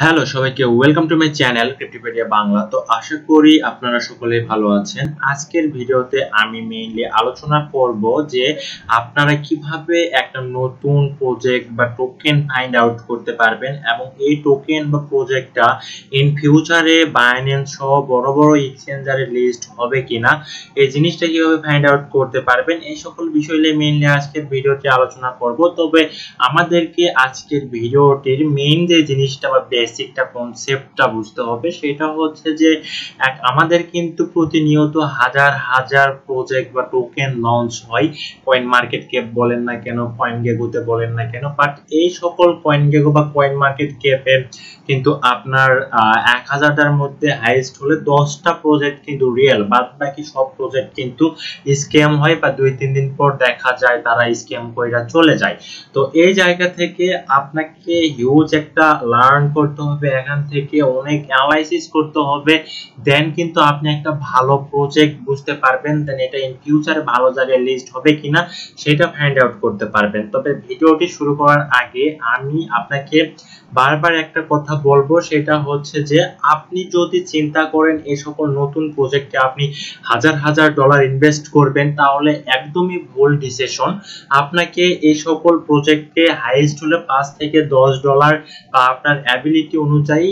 Hello সবাইকে welcome to my channel Cryptopedia Bangla. তো আশা করি আপনারা সকলেই ভালো আছেন। আজকের ভিডিওতে আমি মেইনলি আলোচনা করব যে আপনারা কিভাবে একটা নতুন প্রজেক্ট বা টোকেন ফাইন্ড আউট করতে পারবেন এবং এই টোকেন বা প্রজেক্টটা ইন ফিউচারে বাইন্যান্স সহ বড় বড় এক্সচেঞ্জারে লিস্ট হবে কিনা, এই জিনিসটা কিভাবে ফাইন্ড আউট করতে পারবেন, এই সকল বিষয় নিয়ে মেইনলি আজকের ভিডিওতে আলোচনা করব। তবে আমাদেরকে আজকের ভিডিওটির মেইন যে জিনিসটা বা বেসিকটা কনসেপ্টটা বুঝতে হবে, সেটা হচ্ছে যে আমাদের কিন্তু প্রতিনিয়ত হাজার হাজার প্রজেক্ট বা টোকেন লঞ্চ হয়। কয়েন মার্কেট ক্যাপ বলেন না কেন, কয়েন গেগোতে বলেন না কেন, বাট এই সকল কয়েন গেগো বা কয়েন মার্কেট ক্যাপে কিন্তু আপনার 1000টার মধ্যে হাইয়েস্ট হলে 10টা প্রজেক্ট কিন্তু রিয়েল, বাদ বাকি সব প্রজেক্ট কিন্তু স্ক্যাম হয় বা 2-3 দিন পর দেখা যায় তারা স্ক্যাম কইরা চলে যায়। তো এই জায়গা থেকে আপনাকে হিউজ একটা লার্ন করতে হবে, এখান থেকে অনেক অ্যানালাইসিস করতে হবে, দেন কিন্তু আপনি একটা ভালো প্রজেক্ট বুঝতে পারবেন, দেন এটা ইন ফিউচারে ভালো জায়গায় লিস্ট হবে কিনা সেটা ফাইন্ড আউট করতে পারবেন। তবে ভিডিওটি শুরু করার আগে আমি আপনাকে বারবার একটা কথা বলবো, সেটা হচ্ছে যে আপনি যদি চিন্তা করেন এই সকল নতুন প্রজেক্টে আপনি হাজার হাজার ডলার ইনভেস্ট করবেন, তাহলে একদমই ভুল ডিসিশন। আপনাকে এই সকল প্রজেক্টে হাইয়েস্ট হলে 5 থেকে $10 বা আপনার অ্যাবিলিটি অনুযায়ী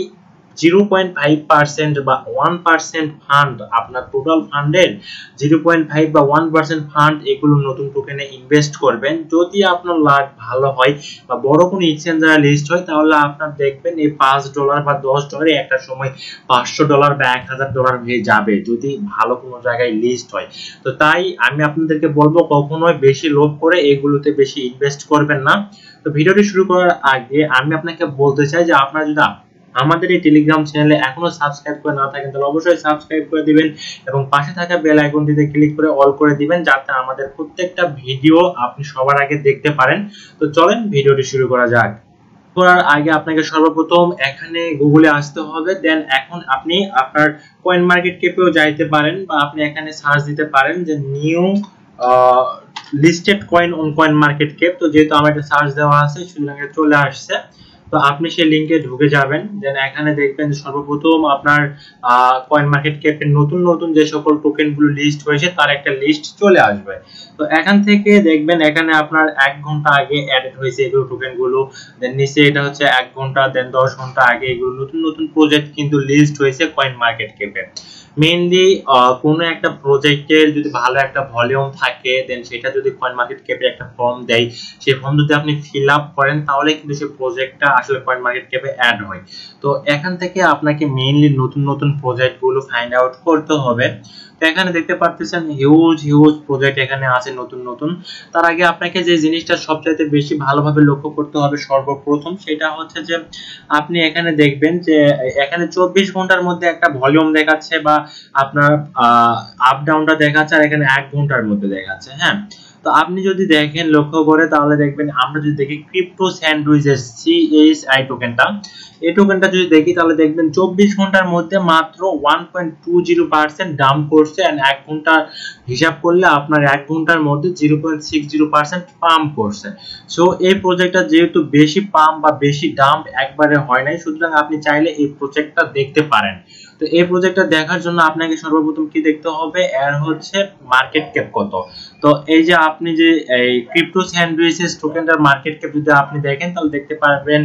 0.5% বা 1% ফান্ড, আপনার টোটাল ফান্ডের 0.5 বা 1% ফান্ড এগুলো নতুন টোকেনে ইনভেস্ট করবেন। যদি আপনার লাক ভালো হয় বা বড় কোনো এক্সচেঞ্জারে লিস্ট হয়, তাহলে আপনার দেখবেন এই $5 বা $10 একটা সময় $500 বা $1000 হয়ে যাবে যদি ভালো কোনো জায়গায় লিস্ট হয়। তো তাই আমি আপনাদেরকে বলবো, কখনোই বেশি লোভ করে এগুলোতে বেশি ইনভেস্ট করবেন না। তো ভিডিওটি শুরু করার আগে আমি আপনাকে বলতে চাই যে আপনারা যদি আমাদের এই টেলিগ্রাম চ্যানেলে এখনো সাবস্ক্রাইব করে না থাকেন, তাহলে অবশ্যই সাবস্ক্রাইব করে দিবেন এবং পাশে থাকা বেল আইকনটিতে ক্লিক করে অল করে দিবেন, যাতে আমাদের প্রত্যেকটা ভিডিও আপনি সবার আগে দেখতে পারেন। তো চলেন ভিডিওটি শুরু করা যাক। করার আগে আপনাকে সর্বপ্রথম এখানে গুগলে আসতে হবে, দেন এখন আপনি আপনার কয়েন মার্কেট ক্যাপেও যাইতে পারেন বা আপনি এখানে সার্চ দিতে পারেন যে new listed coin on coin market cap. তো যেহেতু আমার একটা সার্চ দেওয়া আছে সুতরাং এটা চলে আসছে, তো আপনি সেই লিংকে ঢুকে যাবেন, দেন এখানে দেখবেন সর্বপ্রথম আপনার কয়েন মার্কেট ক্যাপের নতুন নতুন যে সকল টোকেনগুলো লিস্ট হয়েছে তার একটা লিস্ট চলে আসবে। তো এখান থেকে দেখবেন এখানে আপনার 1 ঘন্টা আগে অ্যাডেড হয়েছে এগুলো টোকেনগুলো, দেন নিচে এটা হচ্ছে 1 ঘন্টা, দেন 10 ঘন্টা আগে এগুলো নতুন নতুন প্রজেক্ট কিন্তু লিস্ট হয়েছে কয়েন মার্কেট ক্যাপে। মেইনলি কোনো একটা প্রজেক্টের যদি ভালো একটা ভলিউম থাকে, দেন সেটা যদি কয়েন মার্কেট ক্যাপে একটা ফর্ম দেয়, সেই ফর্ম যদি আপনি ফিল আপ করেন, তাহলে কিন্তু সেই প্রজেক্টটা আসলে কয়েন মার্কেট ক্যাপে অ্যাড হয়। তো এখান থেকে আপনাকে মেইনলি নতুন নতুন প্রজেক্টগুলো ফাইন্ড আউট করতে হবে। তো এখানে দেখতে পাচ্ছেন হিউজ হিউজ প্রজেক্ট এখানে আছে নতুন নতুন। তার আগে আপনাকে যে জিনিসটা সবচাইতে বেশি ভালোভাবে লক্ষ্য করতে হবে সর্বপ্রথম, সেটা হচ্ছে যে আপনি এখানে দেখবেন যে এখানে 24 ঘন্টার মধ্যে একটা ভলিউম দেখাচ্ছে বা আপনার আপ ডাউনটা দেখাচ্ছে, আর এখানে 1 ঘন্টার মধ্যে দেখাচ্ছে। হ্যাঁ, তো আপনি যদি দেখেন লক্ষ্য করে, তাহলে দেখবেন আমরা যদি দেখি ক্রিপ্টো স্যান্ডউইচের CHI টোকেনটা, এই টোকেনটা যদি দেখি তাহলে দেখবেন 24 ঘন্টার মধ্যে মাত্র 1.20% ডাম্প করছে, এন্ড 1 ঘন্টা হিসাব করলে আপনার 1 ঘন্টার মধ্যে 0.60% পাম্প করছে। সো এই প্রজেক্টটা যেহেতু বেশি পাম্প বা বেশি ডাম্প একবারে হয় নাই, সুতরাং আপনি চাইলে এই প্রজেক্টটা দেখতে পারেন। তো এই প্রজেক্টটা দেখার জন্য আপনাকে সর্বপ্রথম কি দেখতে হবে, এর হচ্ছে মার্কেট ক্যাপ কত। তো এই যে আপনি যে এই ক্রিপ্টো স্যান্ডউইচেস টোকেনটার মার্কেট ক্যাপ যদি আপনি দেখেন, তাহলে দেখতে পারবেন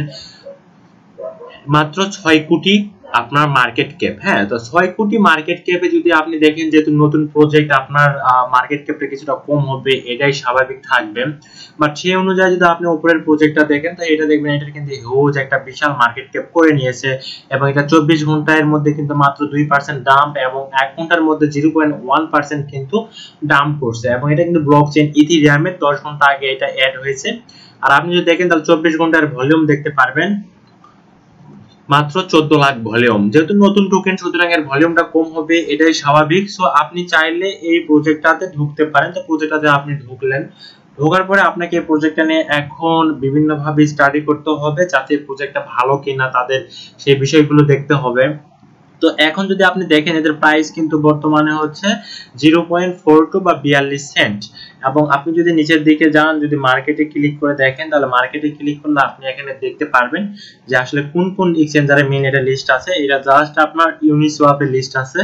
মাত্র 6 কোটি আপনার মার্কেট ক্যাপ। হ্যাঁ, তো 6 কোটি মার্কেট ক্যাপে যদি আপনি দেখেন, যেহেতু নতুন প্রজেক্ট আপনার মার্কেট ক্যাপটা কিছুটা কম হবে, এটাই স্বাভাবিক থাকবে। বাট সেই অনুযায়ী যদি আপনি উপরের প্রজেক্টটা দেখেন, তো এটা দেখবেন এটা কিন্তু হিউজ একটা বিশাল মার্কেট ক্যাপ করে নিয়েছে, এবং এটা 24 ঘন্টার মধ্যে কিন্তু মাত্র 2% ডাম্প এবং 1 ঘন্টার মধ্যে 0.1% কিন্তু ডাম্প করছে, এবং এটা কিন্তু ব্লকচেইন ইথিরিয়ামের 10 ঘন্টা আগে এটা অ্যাড হয়েছে। আর আপনি যদি দেখেন তাহলে 24 ঘন্টার ভলিউম দেখতে পারবেন মাত্র 14 লাখ ভলিউম। যেহেতু নতুন টোকেন সুতরাং এর ভলিউমটা কম হবে, এটাই স্বাভাবিক। সো আপনি চাইলে এই প্রজেক্টটাতে ঢুকতে পারেন। তো প্রজেক্টটাতে আপনি ঢুকলেন, ঢোকার পরে আপনাকে এই প্রজেক্টটা নিয়ে এখন বিভিন্নভাবে স্টাডি করতে হবে, যাতে প্রজেক্টটা ভালো কিনা তাদের সেই বিষয়গুলো দেখতে হবে। তো এখন যদি আপনি দেখেন এদের প্রাইস কিন্তু বর্তমানে হচ্ছে 0.42 বা 42 সেন্ট। এবং আপনি যদি নিচের দিকে যান, যদি মার্কেটে ক্লিক করে দেখেন, তাহলে মার্কেটে ক্লিক করলে আপনি এখানে দেখতে পারবেন যে আসলে কোন কোন এক্সচেঞ্জারে মেইন এটা লিস্ট আছে। এটা জাস্ট আপনার ইউনিসওয়াপের লিস্ট আছে।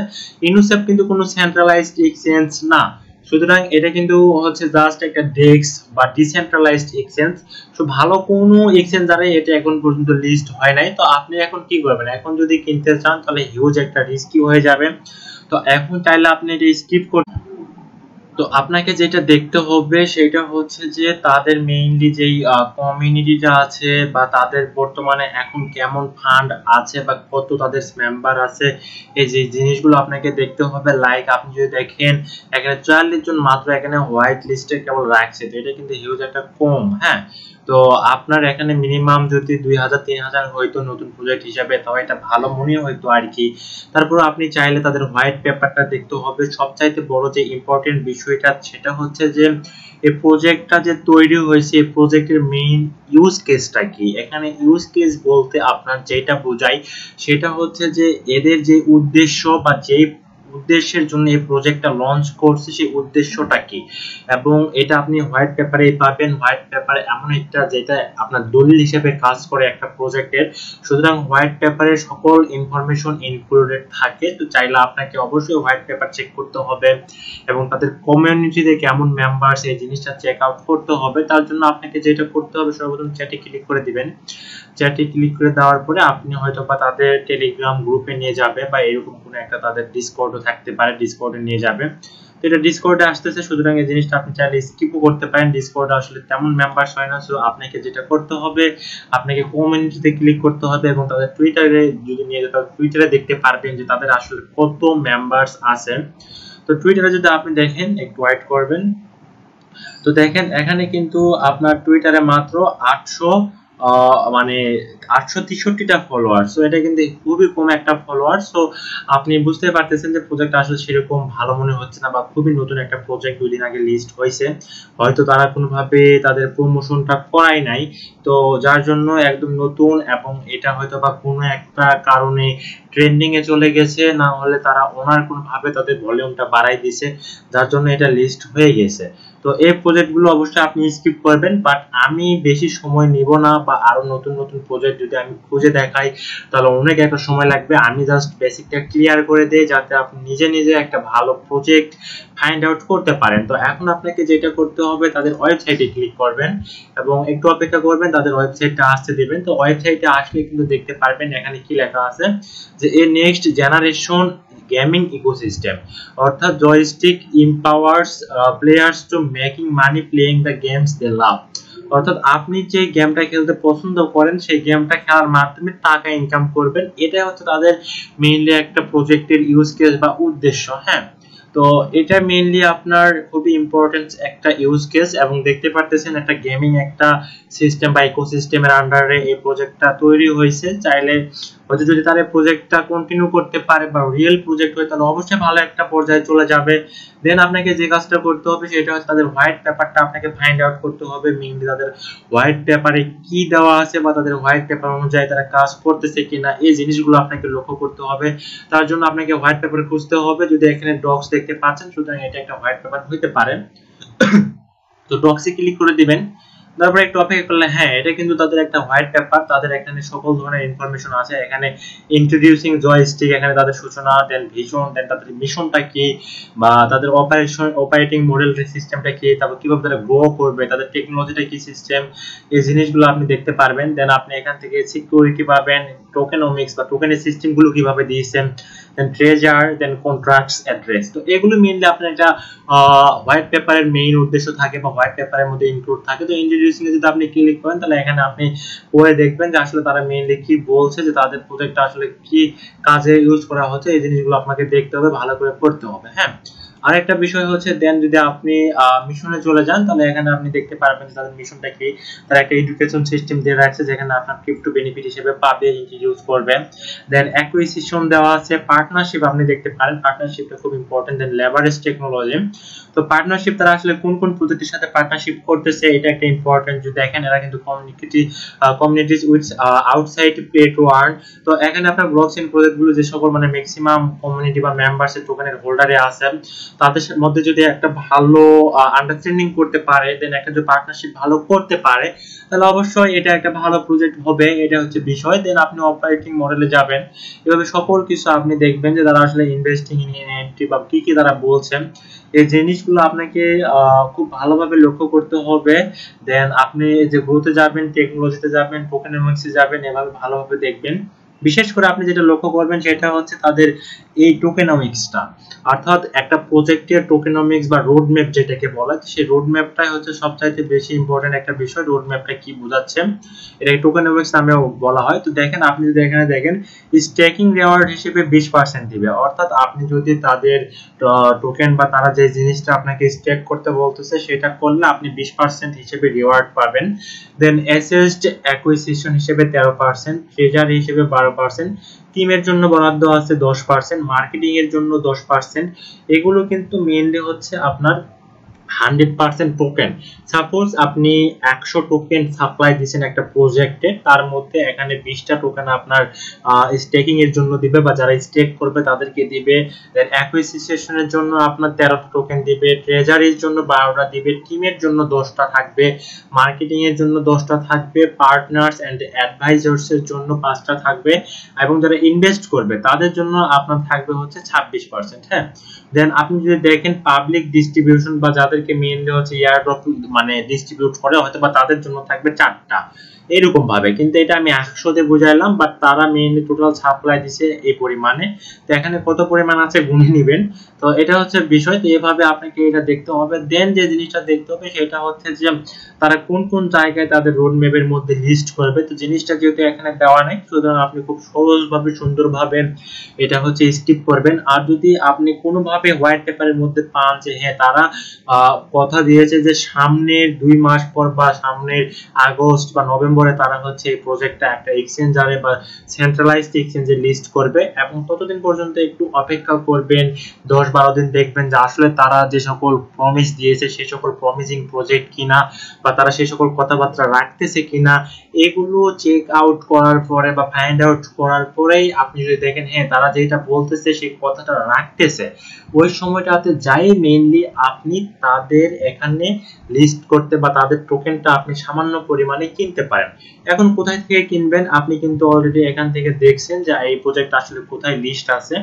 ইউনিসওয়াপ কিন্তু কোনো সেন্ট্রালাইজড এক্সচেঞ্জ না, সুতরাং এটা কিন্তু হচ্ছে জাস্ট একটা ডেক্স বা ডিসেন্ট্রালাইজড এক্সচেঞ্জ। সো ভালো কোনো এক্সচেঞ্জারে এটা এখন পর্যন্ত লিস্ট হয় নাই। তো আপনি এখন কি করবেন, এখন যদি কিনতে চান তাহলে হিউজ একটা রিস্কি হয়ে যাবে। তো এখন চাইলে আপনি এটা স্কিপ করতে, তো আপনাকে যেটা দেখতে হবে সেটা হচ্ছে যে তাদের মেইনলি যেই কমিউনিটিটা আছে বা তাদের বর্তমানে এখন কেমন ফান্ড আছে বা কত তাদের মেম্বার আছে, এই যে জিনিসগুলো আপনাকে দেখতে হবে। লাইক আপনি যদি দেখেন এখানে 44 জন মাত্র এখানে হোয়াইট লিস্টে কেবল রাখছে, তো এটা কিন্তু হিউজ একটা কম। হ্যাঁ, তো আপনার এখানে মিনিমাম যদি 2000-3000 হয়তো নতুন প্রজেক্ট হিসাবে, তাও এটা ভালো মনে হয়তো আর কি। তারপর আপনি চাইলে তাদের হোয়াইট পেপারটা দেখতে হবে। সবচাইতে বড় যে ইম্পর্টেন্ট বিষয়টা সেটা হচ্ছে যে এই প্রজেক্টটা যে তৈরি হয়েছে, এই প্রজেক্টের মেইন ইউজ কেসটা কি। এখানে ইউজ কেস বলতে আপনার যেটা বোঝায় সেটা হচ্ছে যে এদের যে উদ্দেশ্য বা যে উদ্দেশ্যের জন্য এই প্রজেক্টটা লঞ্চ করছে সেই উদ্দেশ্যটা কি, এবং এটা আপনি হোয়াইট পেপারে পাবেন। হোয়াইট পেপার এমন একটা যেটা আপনার দলিল হিসেবে কাজ করে একটা প্রজেক্টের, সুতরাং হোয়াইট পেপারে সকল ইনফরমেশন ইনক্লুডেড থাকে। তো চাইলে আপনাকে অবশ্যই হোয়াইট পেপার চেক করতে হবে এবং তাদের কমিউনিটিতে কেমন মেম্বারস এই জিনিসটা চেক আউট করতে হবে। তার জন্য আপনাকে যেটা করতে হবে, সর্বপ্রথম চ্যাটে ক্লিক করে দিবেন। চ্যাটে ক্লিক করে দেওয়ার পরে আপনি হয়তো বা তাদের টেলিগ্রাম গ্রুপে নিয়ে যাবে বা এরকম কোনো একটা তাদের ডিসকর্ডও থাকতে পারে, ডিসকর্ডে নিয়ে যাবে। তো এটা ডিসকর্ডে আসতেছে, সুতরাং এই জিনিসটা আপনি চাইলে স্কিপও করতে পারেন। ডিসকর্ডে আসলে তেমন মেম্বারস হয় না। সো আপনাকে যেটা করতে হবে, আপনাকে কমিউনিটিতে ক্লিক করতে হবে এবং তাদের টুইটারে যদি নিয়ে যেতে, টুইটারে দেখতে পারবেন যে তাদের আসলে কত মেম্বারস আছে। তো টুইটারে যদি আপনি দেখেন, একটু ওয়েট করবেন, তো দেখেন এখানে কিন্তু আপনার টুইটারে মাত্র 800 মানে 863টা ফলোয়ার। সো এটা কিন্তু খুবই কম একটা ফলোয়ার। সো আপনি বুঝতে পারতেছেন যে প্রজেক্ট আসলে সেরকম ভালো মনে হচ্ছে না বা খুবই নতুন একটা প্রজেক্ট, 2 দিন আগে লিস্ট হয়েছে, হয়তো তারা কোনোভাবে তাদের প্রমোশনটা করাই নাই। তো যার জন্য একদম নতুন, এবং এটা হয়তো বা কোনো একটা কারণে ট্রেন্ডিং এ চলে গেছে, না হলে তারা ওনার কোনোভাবে তাদের ভলিউমটা বাড়াই দিয়েছে, যার জন্য এটা লিস্ট হয়ে গেছে। তো এই প্রজেক্টগুলো অবশ্যই আপনি স্কিপ করবেন, বাট আমি বেশি সময় নিব না, বা আরো নতুন নতুন প্রজেক্ট যদি আমি খুঁজে দেখাই তাহলে অনেক একটা সময় লাগবে। আমি জাস্ট বেসিকটা ক্লিয়ার করে দেই যাতে আপনি নিজে নিজে একটা ভালো প্রজেক্ট ফাইন্ড আউট করতে পারেন। তো এখন আপনাকে যেটা করতে হবে, তাদের ওয়েবসাইটে ক্লিক করবেন এবং একটু অপেক্ষা করবেন, তাদের ওয়েবসাইটটা আসতে দিবেন। তো ওয়েবসাইটে আসলে কিন্তু দেখতে পারবেন এখানে কি লেখা আছে যে a next generation gaming ecosystem, অর্থাৎ joystick empowers players to making money playing the games they love. অর্থাৎ আপনি যে গেমটা খেলতে পছন্দ করেন সেই গেমটা খেলার মাধ্যমে টাকা ইনকাম করবেন। এটা হচ্ছে তাদের মেইনলি একটা প্রজেক্টের ইউজ কেস বা উদ্দেশ্য। হ্যাঁ, তো এটা মেইনলি আপনার খুবই ইম্পর্টেন্ট একটা ইউজ কেস, এবং দেখতে পারতেছেন একটা গেমিং একটা সিস্টেম বা ইকোসিস্টেমের আন্ডারে এই প্রজেক্টটা তৈরি হয়েছে। চাইলে হয়তো যদি তারা প্রজেক্টটা কন্টিনিউ করতে পারে বা রিয়েল প্রজেক্ট হয় তাহলে অবশ্যই ভালো একটা পর্যায়ে চলে যাবে। দেন আপনাকে যে কাজটা করতে হবে সেটা হচ্ছে তাদের হোয়াইট পেপারটা আপনাকে ফাইন্ড আউট করতে হবে। মেইনলি তাদের হোয়াইট পেপারে কি দেওয়া আছে বা তাদের হোয়াইট পেপার অনুযায়ী তারা কাজ করতেছে কিনা, এই জিনিসগুলো আপনাকে লক্ষ্য করতে হবে। তার জন্য আপনাকে হোয়াইট পেপার খুঁজতে হবে। যদি এখানে ডক্স দেখতে পাচ্ছেন, সুতরাং এটা একটা হোয়াইট পেপার হতে পারে। তো ডক্সে ক্লিক করে দিবেন, তারপরে একটু অপেক্ষা করলে, হ্যাঁ এটা কিন্তু তাদের একটা হোয়াইট পেপার। তাদের এখানে সকল ধরনের ইনফরমেশন আছে। এখানে ইন্ট্রোডিউসিং জয়স্টিক, এখানে তাদের সূচনা, দেন ভিশন, দেন তাদের মিশনটা কি, বা তাদের অপারেটিং মডেল সিস্টেমটা কি, তারপর কিভাবে তারা গ্রো করবে, তাদের টেকনোলজিটা কি সিস্টেম, এই জিনিসগুলো আপনি দেখতে পারবেন। দেন আপনি এখান থেকে সিকিউরিটি পাবেন, টোকেনোমিক্স বা টোকেনের সিস্টেমগুলো কিভাবে দিয়েছেন, দেন ট্রেজার, দেন কন্ট্রাক্টস অ্যাড্রেস। তো এগুলো মেইনলি আপনার এটা হোয়াইট পেপারের মেইন উদ্দেশ্য থাকে বা হোয়াইট পেপারের মধ্যে ইনক্লুড থাকে। তো ইন্ট্রোডিউসিং এ যদি আপনি ক্লিক করেন তাহলে এখানে আপনি পড়ে দেখবেন যে আসলে তারা মেইনলি কি বলছে, যে তাদের প্রজেক্টটা আসলে কি কাজে ইউজ করা হচ্ছে। এই জিনিসগুলো আপনাকে দেখতে হবে, ভালো করে পড়তে হবে। হ্যাঁ, আরেকটা বিষয় হচ্ছে দেন যদি আপনি মিশনে চলে যান তাহলে এখানে আপনি দেখতে পারবেন তাদের মিশনটা কি। তারা একটা এডুকেশন সিস্টেম দিয়ে রাখছে যেখানে আপনার ক্রিপ্টো বেনিফিট হিসেবে পাবে, ইন্ট্রোডিউস করবে। দেন অ্যাকুইজিশন দেওয়া আছে, পার্টনারশিপ আপনি দেখতে পারেন, পার্টনারশিপটা খুব ইম্পর্টেন্ট। দেন লেভারেজ টেকনোলজি, তো পার্টনারশিপ তারা আসলে কোন কোন প্রজেক্টের সাথে পার্টনারশিপ করতেছে এটা একটা ইম্পর্টেন্ট। যদি দেখেন এরা কিন্তু communities with outside pay to earn. তো এখানে আপনার ব্লকচেইন প্রজেক্টগুলো যে সকল মানে ম্যাক্সিমাম কমিউনিটি বা মেম্বারশিপ টোকেনের হোল্ডারে আছে তাদের মধ্যে যদি একটা ভালো আন্ডারস্ট্যান্ডিং করতে পারে, দেন একটা যদি পার্টনারশিপ ভালো করতে পারে তাহলে অবশ্যই এটা একটা ভালো প্রজেক্ট হবে। এটা হচ্ছে বিষয়। দেন আপনি অপারেটিং মডেলে যাবেন, এভাবে সকল কিছু আপনি দেখবেন যে তারা আসলে ইনভেস্টিং ইন এন্ট্রি বা কি কি তারা বলছেন, এই জিনিসগুলো আপনাকে খুব ভালোভাবে লক্ষ্য করতে হবে। দেন আপনি যে গ্রোথে যাবেন, টেকনোলজিতে যাবেন, টোকেনমিক্সে যাবেন, এভাবে ভালোভাবে দেখবেন। বিশেষ করে আপনি যেটা লক্ষ্য করবেন সেটা হচ্ছে তাদের এই টোকেনমিক্সটা, অর্থাৎ একটা প্রজেক্টের টোকেনমিক্স বা রোড ম্যাপ যেটাকে বলা হয়, সেই রোড ম্যাপটাই হচ্ছে সবচাইতে বেশি ইম্পর্টেন্ট একটা বিষয়। রোড ম্যাপটা কি বোঝাচ্ছে এটাকে টোকেনমিক্স নামেও বলা হয়। তো দেখেন আপনি যদি এখানে দেখেন স্টেকিং রিওয়ার্ড হিসেবে 20% দিবে, অর্থাৎ আপনি যদি তাদের টোকেন বা তারা যে জিনিসটা আপনাকে স্টেক করতে বলতেছে সেটা করলে আপনি 20% হিসেবে রিওয়ার্ড পাবেন। দেন অ্যাসেসড অ্যাকুইজিশন হিসেবে 13%, ট্রেজারি হিসেবে 12%, টিমের জন্য বরাদ্দ আছে 10%, মার্কেটিং এর জন্য 10%। এগুলো কিন্তু মেইনলি হচ্ছে আপনার 100% টোকেন। সাপোজ আপনি 100 টোকেন সাপ্লাই দিবেন একটা প্রজেক্টে, তার মধ্যে এখানে 20টা টোকেন আপনার স্টেকিং এর জন্য দিবে বা যারা স্টেক করবে তাদেরকে দিবে। দেন অ্যাকুইজিশনের জন্য আপনার 13টা টোকেন দিবে, ট্রেজারির জন্য 12টা দিবে, টিমের জন্য 10টা থাকবে, মার্কেটিং এর জন্য 10টা থাকবে, পার্টনার্স এন্ড অ্যাডভাইজার্স এর জন্য 5টা থাকবে, এবং যারা ইনভেস্ট করবে তাদের জন্য আপনার থাকবে হচ্ছে 26%। হ্যাঁ, দেন আপনি যদি দেখেন পাবলিক ডিস্ট্রিবিউশন বা যাদেরকে মেইনলি হচ্ছে এয়ারড্রপ মানে ডিস্ট্রিবিউট করে হয়তো বা তাদের জন্য থাকবে 4টা, এরকম ভাবে। কিন্তু এটা আমি 100 দিয়ে বুঝাইলাম, বাট তারা মেইনলি টোটাল সাপ্লাই দিছে এই পরিমাণে। তো এখানে কত পরিমাণ আছে গুনে নেবেন। তো এটা হচ্ছে বিষয়। তো এভাবে আপনাকে এটা দেখতে হবে। দেন যে জিনিসটা দেখতে হবে সেটা হচ্ছে যে তারা কোন কোন জায়গায় তাদের রোড ম্যাপের মধ্যে লিস্ট করবে। তো জিনিসটা যেহেতু এখানে দেওয়া নাই সুতরাং আপনি খুব সহজভাবে সুন্দরভাবে এটা হচ্ছে স্কিপ করবেন। আর যদি আপনি কোনোভাবে হোয়াইট পেপারের মধ্যে পান যে হ্যাঁ তারা কথা দিয়েছে যে সামনের 2 মাস পর বা সামনের আগস্ট বা নভেম্বরে তারা হচ্ছে এই প্রজেক্টটা একটা এক্সচেঞ্জারে বা সেন্ট্রালাইজড এক্সচেঞ্জে লিস্ট করবে, এবং ততদিন পর্যন্ত একটু অপেক্ষা করবেন, 10-12 দিন দেখবেন যে আসলে তারা যে সকল প্রমিস দিয়েছে সেই সকল প্রমিসিং প্রজেক্ট কিনা বা তারা সেই সকল কথাবার্তা রাখতেছে কিনা, এগুলো চেক আউট করার পরে বা ফাইন্ড আউট করার পরেই আপনি যদি দেখেন হ্যাঁ তারা যেটা বলতেছে সেই কথাটা রাখতেছে, ওই সময়টাতে যাই মেইনলি আপনি তাদের এখানে লিস্ট করতে বা তাদের টোকেনটা আপনি সামান্য পরিমাণে কিনতে পারেন। এখন কোথায় থেকে কিনবেন, আপনি কিন্তু অলরেডি এখান থেকে দেখছেন যে এই প্রজেক্ট আসলে কোথায় লিস্ট আছে।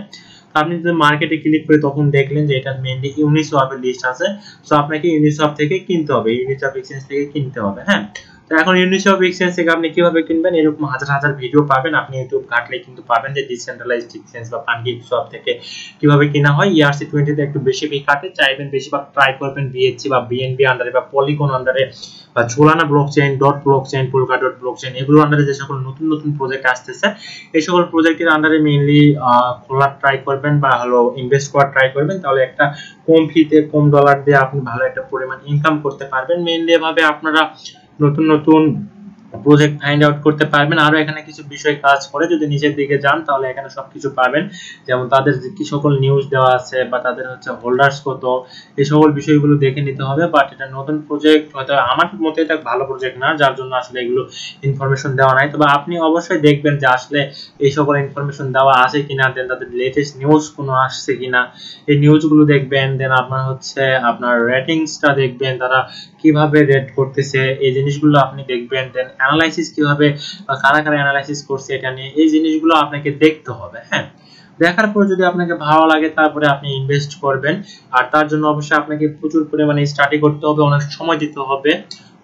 আপনি যদি মার্কেটে ক্লিক করে তখন দেখলেন যে এটা মেইনলি ইউনিসওয়াপের লিস্ট আছে, সো আপনাকে ইউনিসওয়াপ থেকে কিনতে হবে, ইউনিসওয়াপ এক্সচেঞ্জ থেকে কিনতে হবে। হ্যাঁ, তো এখন ইউনিসওয়াপ এক্সচেঞ্জ থেকে আপনি কিভাবে কিনবেন, এরকম হাজার হাজার ভিডিও পাবেন, আপনি ইউটিউব ঘাটলে কিন্তু পাবেন যে ডিসেন্ট্রালাইজড এক্সচেঞ্জ বা পানকেকস্বপ থেকে কিভাবে কিনা হয়। ERC-20 তে একটু বেশি ফি কাটে, চাইবেন বেশিরভাগ ট্রাই করবেন BHC বা BNB আন্ডারে বা পলিগন আন্ডারে বা Solana blockchain, dot blockchain, polka dot blockchain, এগুলো আন্ডারে যে সকল নতুন নতুন প্রজেক্ট আসতেছে এই সকল প্রজেক্টের আন্ডারে মেইনলি খোলার ট্রাই করবেন বা হলো ইনভেস্ট করার ট্রাই করবেন, তাহলে একটা কম ফিতে কম ডলার দিয়ে আপনি ভালো একটা পরিমাণ ইনকাম করতে পারবেন। মেইনলি এভাবে আপনারা নতুন নতুন প্রজেক্ট ফাইন্ড আউট করতে পারবেন। আরো এখানে কিছু বিষয় কাজ করে, যদি নিচের দিকে যান তাহলে এখানে সবকিছু পাবেন, যেমন তাদের কি সকল নিউজ দেওয়া আছে বা তাদের হচ্ছে হোল্ডার্স কত, এই সকল বিষয়গুলো দেখে নিতে হবে। বাট এটা নতুন প্রজেক্ট, হয়তো আমার মতে এটা ভালো প্রজেক্ট না, যার জন্য আসলে এগুলো ইনফরমেশন দেওয়া নাই। তবে আপনি অবশ্যই দেখবেন যে আসলে এই সকল ইনফরমেশন দেওয়া আছে কিনা, দেন তাদের লেটেস্ট নিউজ কোনো আসছে কিনা, এই নিউজগুলো দেখবেন। দেন আপনার হচ্ছে আপনার রেটিংসটা দেখবেন, তারা কিভাবে রেট করতেছে এই জিনিসগুলো আপনি দেখবেন। দেন অ্যানালাইসিস কিভাবে কারা কারা অ্যানালাইসিস করছে এটা নিয়ে, এই জিনিসগুলো আপনাকে দেখতে হবে। হ্যাঁ, দেখার পর যদি আপনাকে ভালো লাগে তারপরে আপনি ইনভেস্ট করবেন। আর তার জন্য অবশ্যই আপনাকে প্রচুর পরিমাণে স্টাডি করতে হবে, অনেক সময় দিতে হবে।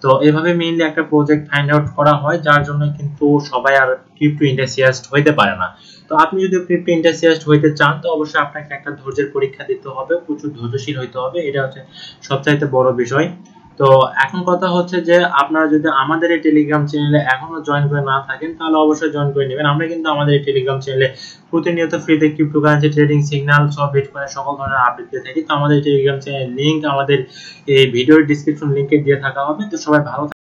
তো এভাবে মেইনলি একটা প্রজেক্ট ফাইন্ড আউট করা হয়, যার জন্য কিন্তু সবাই আর ক্রিপ্টো এনথুসিয়াস্ট হইতে পারে না। তো আপনি যদি ক্রিপ্টো এনথুসিয়াস্ট হইতে চান তো অবশ্যই আপনাকে একটা ধৈর্যের পরীক্ষা দিতে হবে, প্রচুর ধৈর্যশীল হইতে হবে, এটা হচ্ছে সবচাইতে বড় বিষয়। তো এখন কথা হচ্ছে যে আপনারা যদি আমাদের এই টেলিগ্রাম চ্যানেলে এখনো জয়েন করে না থাকেন তাহলে অবশ্যই জয়েন করে নেবেন। আমরা কিন্তু আমাদের এই টেলিগ্রাম চ্যানেলে প্রতিনিয়ত ফ্রিতে ক্রিপ্টোকারেন্সি ট্রেডিং সিগন্যাল সব বিটকয়েন সকল ধরনের আপডেট দিয়ে থাকি। তো আমাদের টেলিগ্রাম চ্যানেলের লিংক আমাদের এই ভিডিওর ডেসক্রিপশন লিংকে দিয়ে থাকা হবে। তো সবাই ভালো